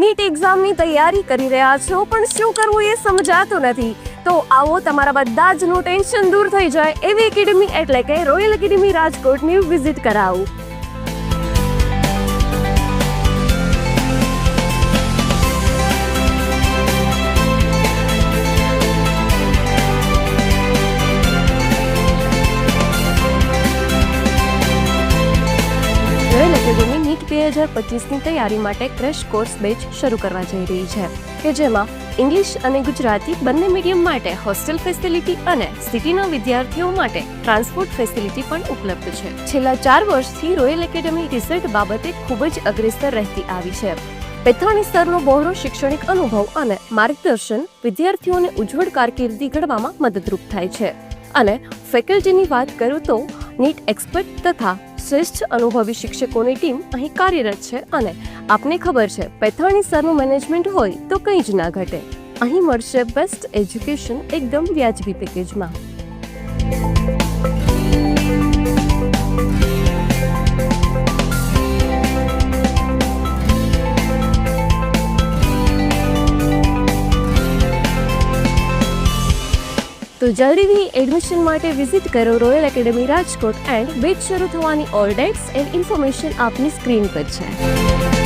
NEET એક્ઝામની તૈયારી કરી રહ્યા છો પણ શું કરવું એ સમજાતું નથી, તો આવો તમારા બધા જ નું ટેન્શન દૂર થઈ જાય એવી એકેડમી એટલે કે રોયલ એકેડમી રાજકોટની વિઝિટ કરાવું. રોયલ એકેડમી નીટ 2025ની તૈયારી માટે ક્રેશ કોર્સ બેચ શરૂ કરવા જઈ રહી છે કે જેમાં ઇંગ્લિશ અને ગુજરાતી બંને મીડિયમ માટે હોસ્ટેલ ફેસિલિટી અને સિટીના વિદ્યાર્થીઓ માટે ટ્રાન્સપોર્ટ ફેસિલિટી પણ ઉપલબ્ધ છે. છેલ્લા 4 વર્ષથી રોયલ એકેડમી રિસર્ચ બાબતે ખૂબ જ અગ્રેસર રહેતી આવી છે. પેથાણી સ્તરનો બહોળો શૈક્ષણિક અનુભવ અને માર્ગદર્શન વિદ્યાર્થીઓને ઉજ્જવળ કારકિર્દી ઘડવામાં મદદરૂપ થાય છે. અને ફેકલ્ટીની વાત કરું તો નીટ એક્સપર્ટ તથા શ્રેષ્ઠ અનુભવી શિક્ષકોની ટીમ અહીં કાર્યરત છે અને આપને ખબર છે પેથાણી સ્તરનું મેનેજમેન્ટ હોય તો કંઈ જ ના ઘટે. અહીં મળશે બેસ્ટ એજ્યુકેશન એકદમ વ્યાજબી પેકેજમાં. તો જલ્દીથી એડમિશન માટે વિઝિટ કરો royal academy Rajkot and batch શરૂ થવાની ઓલ ડેટ્સ એન્ડ ઇન્ફોર્મેશન આપની સ્ક્રીન પર છે.